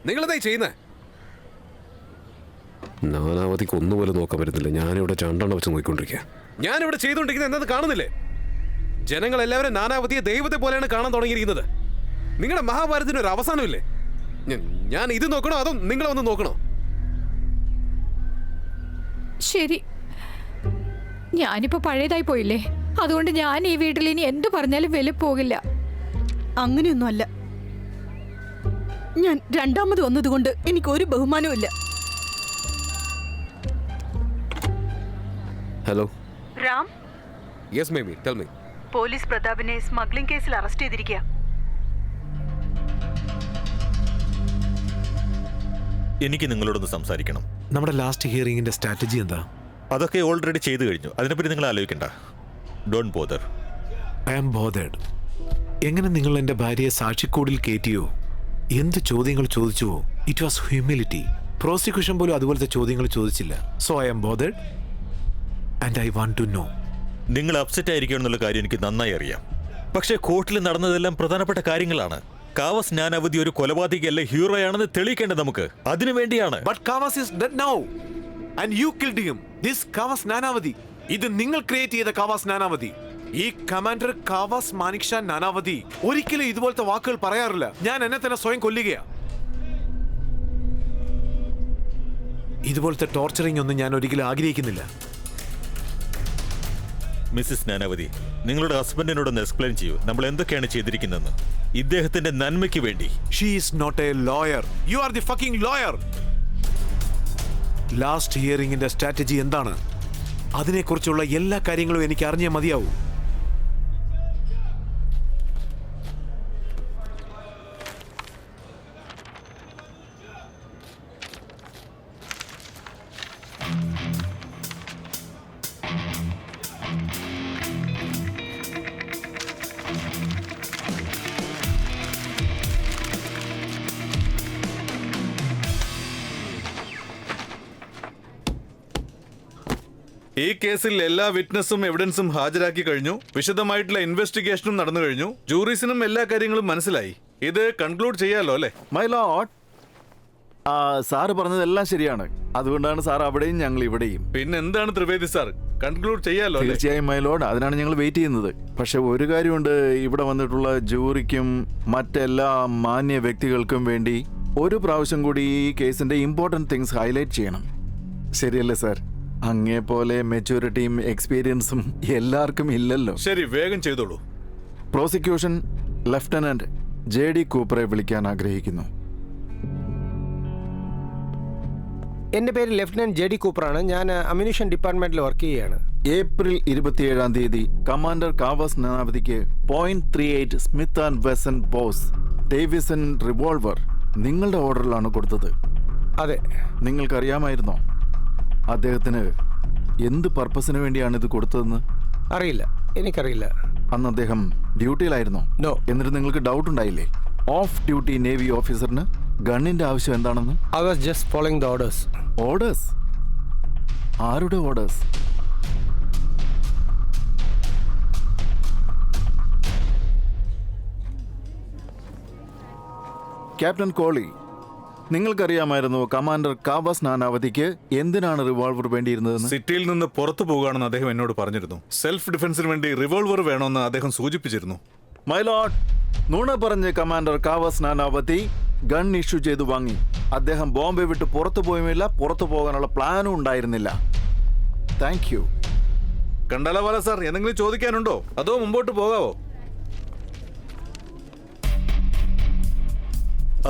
നിങ്ങളെന്തായി ചെയ്യുന്നേ? നാനാവതിക്ക് ഒന്നുപോലെ നോക്കാൻ പറ്റുന്നില്ല. ഞാനിവിടെ ചണ്ടെണ്ണ വെച്ച് നോക്കിക്കൊണ്ടിരിക്കുക. ഞാനിവിടെ ചെയ്തുകൊണ്ടിരിക്കുന്നത് എന്താണെന്ന് കാണുന്നില്ലേ? ജനങ്ങൾ എല്ലാവരും നാനാവതിയെ ദൈവത്തെ പോലെയാണ് കാണാൻ തുടങ്ങിയിരിക്കുന്നത്. നിങ്ങളുടെ മഹാഭാരതത്തിന് ഒരു അവസാനമില്ലേ? ഞാൻ ഇത് നോക്കണോ അതോ നിങ്ങളെ ഒന്ന് നോക്കണോ? ശരി, ഞാനിപ്പോ പഴയതായി പോയില്ലേ, അതുകൊണ്ട് ഞാൻ ഈ വീട്ടിൽ ഇനി എന്തു പറഞ്ഞാലും വില പോകില്ല. അങ്ങനെയൊന്നും അല്ല. ഞാൻ രണ്ടാമത് വന്നതുകൊണ്ട് എനിക്ക് ഒരു ബഹുമാനവും ഇല്ല. Hello Ram. Yes Mamie, tell me. Police പ്രതാപിനെ സ്മഗ്ലിംഗ് കേസിൽ അറസ്റ്റ് ചെയ്തിരിക്കുക. എനിക്ക് നിങ്ങളോടൊന്ന് സംസാരിക്കണം. നമ്മുടെ ലാസ്റ്റ് ഹിയറിംഗിന്റെ സ്ട്രാറ്റജി എന്താ? അതൊക്കെ ഓൾറെഡി ചെയ്തു കഴിഞ്ഞു. അതിനെപ്പറ്റി നിങ്ങൾ ആലോചിക്കണ്ട. Don't bother. I am bothered. എങ്ങനെ നിങ്ങൾ എൻ്റെ ഭാര്യയെ സാക്ഷിക്കൂടിൽ കയറ്റിയോ, എന്ത് ചോദ്യങ്ങൾ ചോദിച്ചുവോ, ഇറ്റ് വാസ് ഹ്യൂമിലിറ്റി. പ്രോസിക്യൂഷൻ പോലും അതുപോലത്തെ ചോദ്യങ്ങൾ ചോദിച്ചില്ല. So I am bothered and I want to know. നിങ്ങൾ അപ്സെറ്റ് ആയിരിക്കും എന്നുള്ള കാര്യം എനിക്ക് നന്നായി അറിയാം. പക്ഷേ കോർട്ടിൽ നടന്നതെല്ലാം പ്രധാനപ്പെട്ട കാര്യങ്ങളാണ്. കാവസ് നാനാവതി ഒരു കൊലപാതകയല്ല, ഹീറോയാണെന്ന് തെളിയിക്കേണ്ടത് നമുക്ക്. അതിനുവേണ്ടിയാണ്. But Kavas is dead now. and you killed him. This Kavas Nanavati. ഇത് നിങ്ങൾ ക്രിയേറ്റ് ചെയ്ത കാവാസ് നാനാവതി. ഈ കമാൻഡർ കാവാസ് മാനിക്ഷാ നാനാവതി ഒരിക്കലും ഇതുപോലത്തെ വാക്കുകൾ പറയാറില്ല. ഞാൻ എന്നെ തന്നെ സ്വയം കൊല്ലുകയാ. ഇതുപോലത്തെ ടോർച്ചറിംഗ് ഒന്നും ഞാൻ ഒരിക്കലും ആഗ്രഹിക്കുന്നില്ല. മിസ്സിസ് നാനാവതി, നിങ്ങളുടെ ഹസ്ബൻഡിനോടൊന്ന് എക്സ്പ്ലെയിൻ ചെയ്യൂ, നമ്മൾ എന്തൊക്കെയാണ് ചെയ്തിരിക്കുന്നതെന്ന്. ഇദ്ദേഹത്തിന്റെ നന്മയ്ക്ക് വേണ്ടി. She is not a lawyer. You are the fucking lawyer. Last ഹിയറിംഗിന്റെ സ്ട്രാറ്റജി എന്താണ്? അതിനെക്കുറിച്ചുള്ള എല്ലാ കാര്യങ്ങളും എനിക്ക് അറിഞ്ഞേ മതിയാവൂ. ഈ കേസിൽ എല്ലാ വിറ്റ്നസും എവിഡൻസും ഹാജരാക്കി കഴിഞ്ഞു. വിശദമായിട്ടുള്ള ഇൻവെസ്റ്റിഗേഷനും നടന്നു കഴിഞ്ഞു. ജൂറീസിനും എല്ലാ കാര്യങ്ങളും മനസ്സിലായി. ഇത് കൺക്ലൂഡ് ചെയ്യാലോ അല്ലേ? മൈ ലോർഡ്, സാറ് പറഞ്ഞതെല്ലാം ശരിയാണ്. അതുകൊണ്ടാണ് സാർ അവിടെയും ഞങ്ങൾ ഇവിടെയും. പിന്നെ എന്താണ് ത്രിവേദി സാർ, കൺക്ലൂഡ് ചെയ്യാലോ അല്ലേ? തീർച്ചയായും മൈ ലോർഡ്, അതിനാണ് ഞങ്ങൾ വെയിറ്റ് ചെയ്യുന്നത്. പക്ഷെ ഒരു കാര്യമുണ്ട്, ഇവിടെ വന്നിട്ടുള്ള ജൂറിക്കും മറ്റെല്ലാ മാന്യ വ്യക്തികൾക്കും വേണ്ടി ഒരു പ്രാവശ്യം കൂടി ഈ കേസിന്റെ ഇമ്പോർട്ടൻറ്റ് തിങ്സ് ഹൈലൈറ്റ് ചെയ്യണം. ശരിയല്ലേ സാർ? അങ്ങേ പോലെ മെച്യൂരിറ്റിയും എക്സ്പീരിയൻസും എല്ലാവർക്കും ഇല്ലല്ലോ. ശരി, വേഗം ചെയ്തോളൂ. പ്രോസിക്യൂഷൻ ലെഫ്റ്റനന്റ് JD കൂപ്പറെ വിളിക്കാൻ ആഗ്രഹിക്കുന്നു. എൻ്റെ പേര് ലെഫ്റ്റനന്റ് JD കൂപ്പറാണ്. ഞാൻ അമ്യൂണിഷൻ ഡിപ്പാർട്ട്മെന്റിൽ വർക്ക് ചെയ്യുകയാണ്. ഏപ്രിൽ 27-ാം തീയതി കമാൻഡർ കാവാസ് നാനാവതിക്ക് .38 Smith and Wesson Boss Davison revolver നിങ്ങളുടെ ഓർഡറിലാണ് കൊടുത്തത്. അതെ. നിങ്ങൾക്കറിയാമായിരുന്നോ അദ്ദേഹത്തിന് എന്ത് പർപ്പസിന് വേണ്ടിയാണ് ഇത് കൊടുത്തതെന്ന്? അറിയില്ല, എനിക്കറിയില്ല. അന്ന് അദ്ദേഹം ഡ്യൂട്ടിയിലായിരുന്നോ? നോ. എന്നിട്ട് നിങ്ങൾക്ക് ഡൗട്ട് ഉണ്ടായില്ലേ ഓഫ് ഡ്യൂട്ടി നേവി ഓഫീസറിന് ഗണ്ണിന്റെ ആവശ്യം എന്താണെന്ന്? I was just following the orders. Orders? ആരുടെ ഓർഡേഴ്സ്? ക്യാപ്റ്റൻ കോളി, നിങ്ങൾക്കറിയാമായിരുന്നു കമാൻഡർ കാവാസ് നാനാവതിക്ക് എന്തിനാണ് റിവോൾവർ വേണ്ടിയിരുന്നതെന്ന്? സിറ്റിയിൽ നിന്ന് പുറത്തു പോകുകയാണെന്ന് അദ്ദേഹം എന്നോട് പറഞ്ഞിരുന്നു. സെൽഫ് ഡിഫൻസിന് വേണ്ടി റിവോൾവർ വേണമെന്ന് അദ്ദേഹം സൂചിപ്പിച്ചിരുന്നു. മൈ ലോർഡ്, നുണ പറഞ്ഞ് കമാൻഡർ കാവാസ് നാനാവതി ഗൺ ഇഷ്യൂ ചെയ്തു വാങ്ങി. അദ്ദേഹം ബോംബെ വിട്ട് പുറത്തു പോയുമില്ല, പുറത്തു പോകാനുള്ള പ്ലാനും ഉണ്ടായിരുന്നില്ല. Thank you. കണ്ടാലവാല സാർ, എന്തെങ്കിലും ചോദിക്കാനുണ്ടോ അതോ മുമ്പോട്ട് പോകാവോ?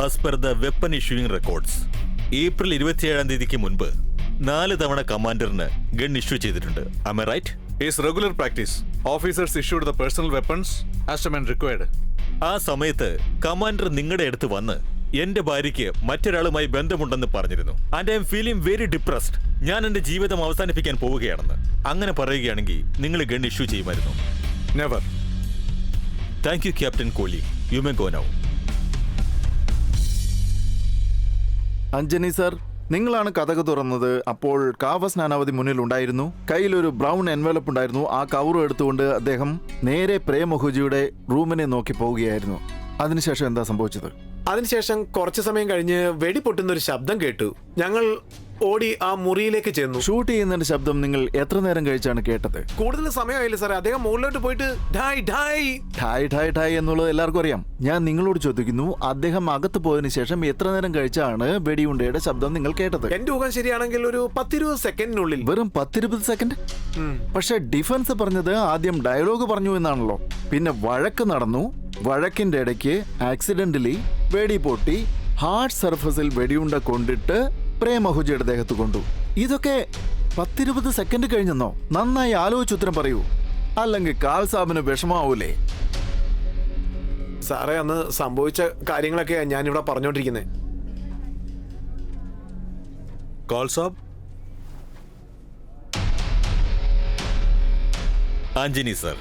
As per the weapon issuing records, April 27-ാം തീയതിക്ക് മുൻപ് 4 തവണ കമാൻഡറിന് ഗൺ ഇഷ്യൂ ചെയ്തിട്ടുണ്ട്. Am I right? Is regular practice. Officers issued the personal weapons as a man required. ആ സമയത്ത് കമാൻഡർ നിങ്ങളുടെ അടുത്ത് വന്ന് എന്റെ ഭാര്യയ്ക്ക് മറ്റൊരാളുമായി ബന്ധമുണ്ടെന്ന് പറഞ്ഞിരുന്നു. And I M feeling very depressed. ഞാൻ എന്റെ ജീവിതം അവസാനിപ്പിക്കാൻ പോവുകയാണെന്ന് അങ്ങനെ പറയുകയാണെങ്കിൽ നിങ്ങൾ ഗൺ ഇഷ്യൂ ചെയ്യുമായിരുന്നു? Never. Thank you captain Kohli. You may go now. Anjani sir, നിങ്ങളാണ് കഥക് തുറന്നത്. അപ്പോൾ കാവാസ് നാനാവതി മുന്നിൽ ഉണ്ടായിരുന്നു. കയ്യിലൊരു ബ്രൗൺ എൻവലപ്പ് ഉണ്ടായിരുന്നു. ആ കവറും എടുത്തുകൊണ്ട് അദ്ദേഹം നേരെ പ്രേം മുഖർജിയുടെ റൂമിനെ നോക്കി പോവുകയായിരുന്നു. അതിനുശേഷം എന്താ സംഭവിച്ചത്? അതിനുശേഷം കുറച്ചു സമയം കഴിഞ്ഞ് വെടിപൊട്ടുന്ന ഒരു ശബ്ദം കേട്ടു. ഞങ്ങൾ ഓടി ആ മുറിയിലേക്ക് ചെന്നു. ഷൂട്ട് ചെയ്യുന്നതിന്റെ ശബ്ദം നിങ്ങൾ എത്ര നേരം കഴിച്ചാണ് കേട്ടത്? കൂടുതൽ സമയമായില്ല സാറേ. അദ്ദേഹം മുകളിലോട്ട് പോയിട്ട് ഠായ് ഠായ് ഠായ് ഠായ് ഠായ് എന്നുള്ളത് എല്ലാവർക്കും അറിയാം. ഞാൻ നിങ്ങളോട് ചോദിക്കുന്നു, അദ്ദേഹം അകത്ത് പോയതിനു ശേഷം എത്ര നേരം കഴിച്ചാണ് വെടിയുണ്ടയുടെ ശബ്ദം നിങ്ങൾ കേട്ടത്? എന്റെ ഊഹം ശരിയാണെങ്കിൽ ഒരു 10-20 സെക്കൻഡിനുള്ളിൽ. വെറും 10-20 സെക്കൻഡ്? പക്ഷെ ഡിഫൻസ് പറഞ്ഞത് ആദ്യം ഡയലോഗ് പറഞ്ഞു എന്നാണല്ലോ. പിന്നെ വഴക്ക് നടന്നു. വഴക്കിന്റെ ഇടയ്ക്ക് ആക്സിഡന്റലി വെടി പൊട്ടി ഹാർഡ് സർഫസിൽ വെടിയുണ്ട കൊണ്ടിട്ട് പ്രേമഹുജിയുടെ ദേഹത്ത് കൊണ്ടു. ഇതൊക്കെ 10-20 സെക്കൻഡ് കഴിഞ്ഞെന്നോ? നന്നായി ആലോചിച്ചുത്തരം പറയൂ, അല്ലെങ്കിൽ കാൽ സാബിന് വിഷമാവൂലേ? സാറേ, അന്ന് സംഭവിച്ച കാര്യങ്ങളൊക്കെ ഞാനിവിടെ പറഞ്ഞോണ്ടിരിക്കുന്നത്. കാൽ സാബ്? ആഞ്ജനി സർ,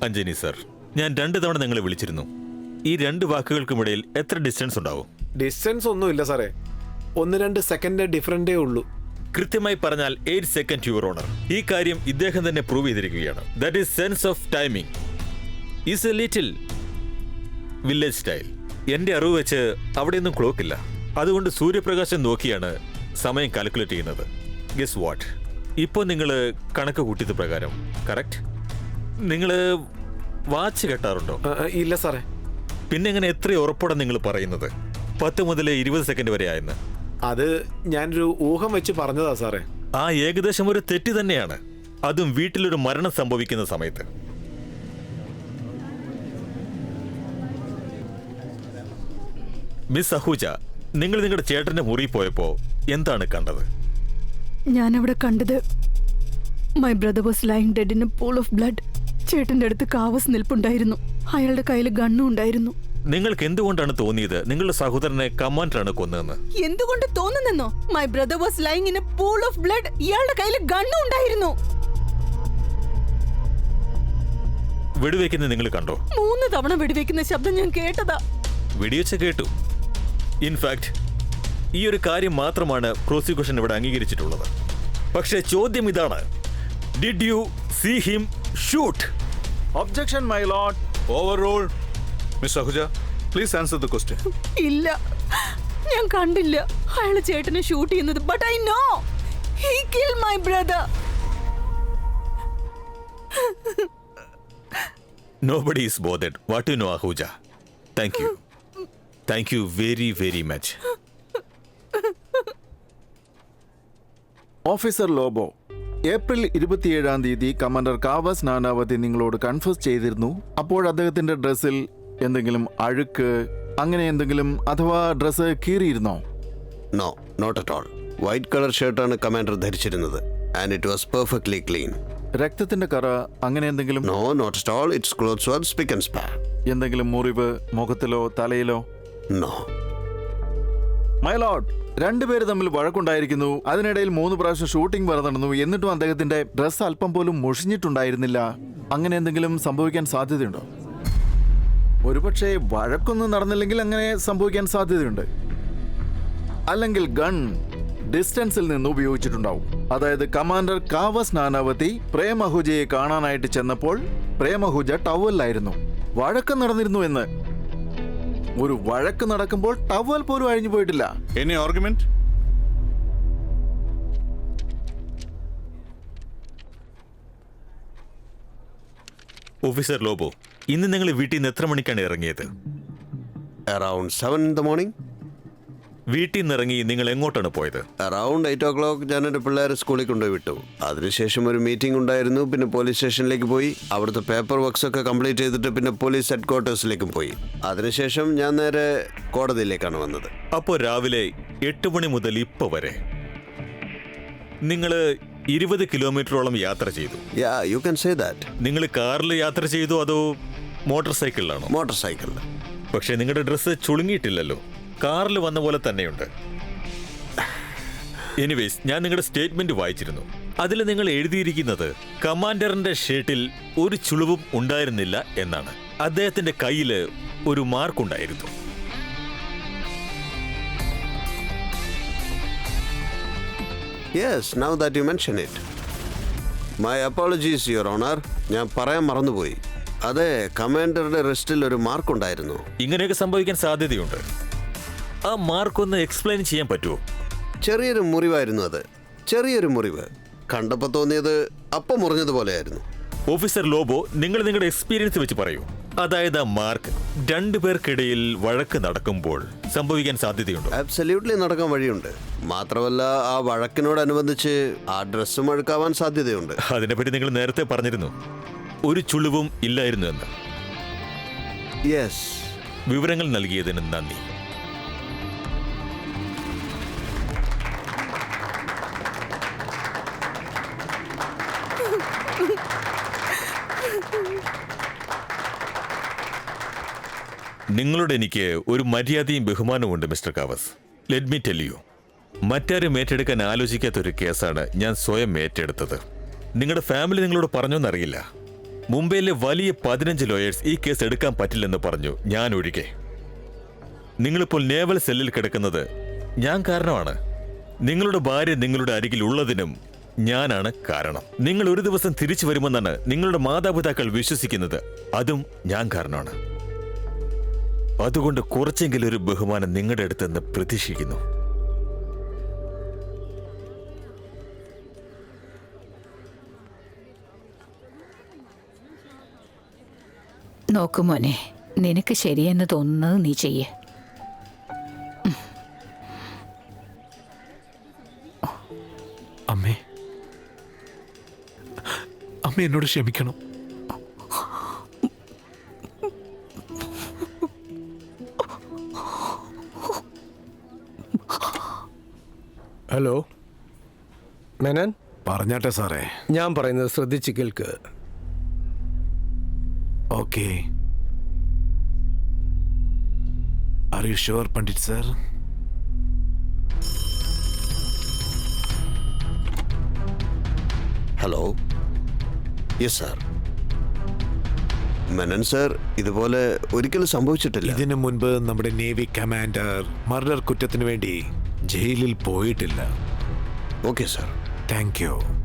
അഞ്ജനി സർ, ഞാൻ 2 തവണ നിങ്ങളെ വിളിച്ചിരുന്നു. ഈ 2 വാക്കുകൾക്കുമിടയിൽ എത്ര ഡിസ്റ്റൻസ് ഉണ്ടാവും? ഡിസ്റ്റൻസ് ഒന്നുമില്ല സാറേ, 1-2 സെക്കൻഡ് ഡിഫറൻറ്റേ ഉള്ളൂ. കൃത്യമായി പറഞ്ഞാൽ 8 സെക്കൻഡ് യുവർ ഓണർ. ഈ കാര്യം ഇദ്ദേഹം തന്നെ പ്രൂവ് ചെയ്തിരിക്കുകയാണ്. That is sense of timing is A little village style. എന്റെ അറിവ് വെച്ച് അവിടെയൊന്നും ക്ലോക്ക് ഇല്ല. അതുകൊണ്ട് സൂര്യപ്രകാശം നോക്കിയാണ് സമയം കാൽക്കുലേറ്റ് ചെയ്യുന്നത്. Guess what? ഇപ്പോൾ നിങ്ങൾ കണക്ക് കൂട്ടിയത് പ്രകാരം കറക്റ്റ്? നിങ്ങൾ വാച്ച് കെട്ടാറുണ്ടോ? ഇല്ല സാറേ. പിന്നെ എങ്ങനെ എത്ര ഉറപ്പോടെ നിങ്ങൾ പറയുന്നത് 10 മുതൽ 20 സെക്കൻഡ് വരെ ആയെന്ന്? അത് ഞാനൊരു ഊഹം വെച്ച് പറഞ്ഞതാ സാറേ. ആ ഏകദേശം ഒരു തെറ്റ് തന്നെയാണ്, അതും വീട്ടിലൊരു മരണം സംഭവിക്കുന്ന സമയത്ത്. മിസ് അഹൂജ, നിങ്ങൾ നിങ്ങളുടെ ചേട്ടന്റെ മുറി പോയപ്പോ എന്താണ് കണ്ടത്? ഞാൻ അവിടെ കണ്ടത് my brother was lying dead in a pool of blood. ചേട്ടന്റെ അടുത്ത് കാവസ് നിൽപ്പുണ്ടായിരുന്നു. അയാളുടെ കയ്യിൽ ഗണ്ണും ഉണ്ടായിരുന്നു. നിങ്ങൾക്ക് എന്തുകൊണ്ടാണ് തോന്നിയത് നിങ്ങളുടെ സഹോദരനെ കമാൻഡറാണ് കൊന്നതെന്ന്? എന്തുകൊണ്ട് തോന്നുന്നെന്നോ? My brother was lying in a pool of blood. ഇയാളുടെ കയ്യിൽ ഗണ്ണും ഉണ്ടായിരുന്നു. വെടിവെക്കുന്നത് നിങ്ങൾ കണ്ടോ? 3 തവണ വെടിവെക്കുന്ന ശബ്ദം ഞാൻ കേട്ടതാ. വെടിവെച്ച കേട്ടു. ഇൻഫാക്ട് ഈ ഒരു കാര്യം മാത്രമാണ് പ്രോസിക്യൂഷൻ ഇവിടെ അംഗീകരിച്ചിട്ടുള്ളത്. പക്ഷേ ചോദ്യം ഇതാണ്, did you see him shoot? Objection my lord. Over. Miss Ahuja, please answer the question. ഇല്ല, ഞാൻ കണ്ടില്ല അയാൾ ചേട്ടനെ ഷൂട്ട് ചെയ്യുന്നത്. But I know he kill my brother. Nobody is bothered. What you know, Ahuja? Thank you. Thank you very, very much. Officer Lobo, April 27-ാം തീയതി കമാൻഡർ കാവസ് നാനാവതി നിങ്ങളോട് കൺഫസ് ചെയ്തിരുന്നു. അപ്പോൾ അദ്ദേഹത്തിന്റെ ഡ്രസ്സിൽ എന്തെങ്കിലും അഴുക്ക് അങ്ങനെ എന്തെങ്കിലും അഥവാ ഡ്രസ്സ് കീറിയിരുന്നോ? No, not at all. White colour ഷർട്ടാണ് കമാൻഡർ ധരിച്ചിരുന്നത്. And it was perfectly clean. രക്തത്തിന്റെ കറ അങ്ങനെ എന്തെങ്കിലും? No, not at all. It's clothes was spick and span. എന്തെങ്കിലും മുറിവ് മുഖത്തിലോ തലയിലോ? നോ മൈ ലോർഡ്, രണ്ടുപേര് തമ്മിൽ വഴക്കുണ്ടായിരിക്കുന്നു. അതിനിടയിൽ 3 പ്രാവശ്യം ഷൂട്ടിംഗ് വരെ നടന്നു. എന്നിട്ടും അദ്ദേഹത്തിന്റെ ഡ്രസ്സ് അല്പം പോലും മുഷിഞ്ഞിട്ടുണ്ടായിരുന്നില്ല. അങ്ങനെ എന്തെങ്കിലും സംഭവിക്കാൻ സാധ്യതയുണ്ടോ? ഒരുപക്ഷെ വഴക്കൊന്നും നടന്നില്ലെങ്കിൽ അങ്ങനെ സംഭവിക്കാൻ സാധ്യതയുണ്ട്. അല്ലെങ്കിൽ ഗൺ ഡിസ്റ്റൻസിൽ നിന്ന് ഉപയോഗിച്ചിട്ടുണ്ടാവും. അതായത് കമാൻഡർ കാവസ് നാനാവതി പ്രേമഹുജയെ കാണാനായിട്ട് ചെന്നപ്പോൾ പ്രേമഹുജ ടവലിലായിരുന്നു. വഴക്ക് നടന്നിരുന്നു എന്ന്. ഒരു വഴക്ക് നടക്കുമ്പോൾ ടവൽ പോലും അഴിഞ്ഞു പോയിട്ടില്ല. Any argument? ഓഫീസർ ലോബോ, ഇന്ന് നിങ്ങൾ വീട്ടിൽ നിന്ന് എത്ര മണിക്കാണ് ഇറങ്ങിയത്? Around 7 in the morning. വീട്ടിൽ നിന്ന് ഇറങ്ങി നിങ്ങൾ എങ്ങോട്ടാണ് പോയത്? അറൌണ്ട് 8 o'clock ഞാനെൻ്റെ പിള്ളേരെ സ്കൂളിൽ കൊണ്ടുപോയി വിട്ടു. അതിനുശേഷം ഒരു മീറ്റിംഗ് ഉണ്ടായിരുന്നു. പിന്നെ പോലീസ് സ്റ്റേഷനിലേക്ക് പോയി. അവിടുത്തെ പേപ്പർ വർക്ക്സ് ഒക്കെ കംപ്ലീറ്റ് ചെയ്തിട്ട് പിന്നെ പോലീസ് ഹെഡ് ക്വാർട്ടേഴ്സിലേക്കും പോയി. അതിനുശേഷം ഞാൻ നേരെ കോടതിയിലേക്കാണ് വന്നത്. അപ്പോൾ രാവിലെ 8 മണി മുതൽ ഇപ്പോൾ വരെ നിങ്ങൾ 20 കിലോമീറ്ററോളം യാത്ര ചെയ്തു. യാ, യു ക്യാൻ സേ ദാറ്റ്. നിങ്ങൾ കാറിൽ യാത്ര ചെയ്തു അതോ മോട്ടോർ സൈക്കിളിലാണോ? മോട്ടോർ സൈക്കിളിൽ. പക്ഷേ നിങ്ങളുടെ ഡ്രസ്സ് ചുളുങ്ങിയിട്ടില്ലല്ലോ, കാറിൽ വന്ന പോലെ തന്നെയുണ്ട്. എനിവേസ്, ഞാൻ നിങ്ങളുടെ സ്റ്റേറ്റ്മെന്റ് വായിച്ചിരുന്നു. അതിൽ നിങ്ങൾ എഴുതിയിരിക്കുന്നത് കമാൻഡറിന്റെ ഷർട്ടിൽ ഒരു ചുളിവും ഉണ്ടായിരുന്നില്ല എന്നാണ്. അദ്ദേഹത്തിന്റെ കയ്യിൽ ഒരു മാർക്കുണ്ടായിരുന്നു. Yes, now that you mention it. My apologies your honour. ഞാൻ പറയാൻ മറന്നുപോയി. അതെ, കമാൻഡറുടെ റിസ്റ്റിൽ ഒരു മാർക്കുണ്ടായിരുന്നു. ഇങ്ങനെയൊക്കെ സംഭവിക്കാൻ സാധ്യതയുണ്ട്. ആ മാർക്കൊന്ന് എക്സ്പ്ലെയിൻ ചെയ്യാൻ പറ്റുമോ? ചെറിയൊരു മുറിവായിരുന്നു അത്. ചെറിയൊരു മുറിവ്. കണ്ടപ്പോൾ തോന്നിയത് അപ്പം മുറിഞ്ഞതുപോലെയായിരുന്നു. ഓഫീസർ ലോബോ, നിങ്ങൾ നിങ്ങളുടെ എക്സ്പീരിയൻസ് വെച്ച് പറയൂ. അതായത് ആ മാർക്ക് 2 പേർക്കിടയിൽ വഴക്ക് നടക്കുമ്പോൾ സംഭവിക്കാൻ സാധ്യതയുണ്ടോ? അബ്സല്യൂട്ട്ലി നടക്കാൻ വഴിയുണ്ട്. മാത്രമല്ല, ആ വഴക്കിനോടനുബന്ധിച്ച് ആ ഡ്രസ്സും അഴുക്കാവാൻ സാധ്യതയുണ്ട്. അതിനെപ്പറ്റി നിങ്ങൾ നേരത്തെ പറഞ്ഞിരുന്നു, ഒരു ചുളിവും ഇല്ലായിരുന്നു എന്ന്. യെസ്. വിവരങ്ങൾ നൽകിയതിന് നന്ദി. നിങ്ങളോട് എനിക്ക് ഒരു മര്യാദയും ബഹുമാനവുമുണ്ട് mister Kavas. Let me tell you, മറ്റാരും ഏറ്റെടുക്കാൻ ആലോചിക്കാത്തൊരു കേസാണ് ഞാൻ സ്വയം ഏറ്റെടുത്തത്. നിങ്ങളുടെ ഫാമിലി നിങ്ങളോട് പറഞ്ഞോന്നറിയില്ല. മുംബൈയിലെ വലിയ 15 ലോയേഴ്സ് ഈ കേസ് എടുക്കാൻ പറ്റില്ലെന്ന് പറഞ്ഞു, ഞാൻ ഒഴികെ. നിങ്ങളിപ്പോൾ നേവൽ സെല്ലിൽ കിടക്കുന്നത് ഞാൻ കാരണമാണ്. നിങ്ങളുടെ ഭാര്യ നിങ്ങളുടെ അരികിൽ ഉള്ളതിനും ഞാനാണ് കാരണം. നിങ്ങൾ ഒരു ദിവസം തിരിച്ചു വരുമെന്നാണ് നിങ്ങളുടെ മാതാപിതാക്കൾ വിശ്വസിക്കുന്നത്. അതും ഞാൻ കാരണമാണ്. അതുകൊണ്ട് കുറച്ചെങ്കിലും ഒരു ബഹുമാനം നിങ്ങളുടെ അടുത്ത് നിന്ന് പ്രതീക്ഷിക്കുന്നു. നോക്കു മോനെ, നിനക്ക് ശരിയെന്ന് തോന്നുന്നത് നീ ചെയ്യേ. അമ്മേ, അമ്മ എന്നോട് ക്ഷമിക്കണം. ഹലോ മേനൻ, പറഞ്ഞാട്ടെ സാറേ. ഞാൻ പറയുന്നത് ശ്രദ്ധിച്ച് കേൾക്ക്. Okay. Are you sure Pandit sir? Hello. Yes sir. Menon sir, ഇതുപോലെ ഒരിക്കലും സംഭവിച്ചിട്ടില്ല. ഇതിനു മുൻപ് നമ്മുടെ നേവി കമാൻഡർ മർഡർ കുറ്റത്തിന് വേണ്ടി ജയിലിൽ പോയിട്ടില്ല. Okay sir. Thank U.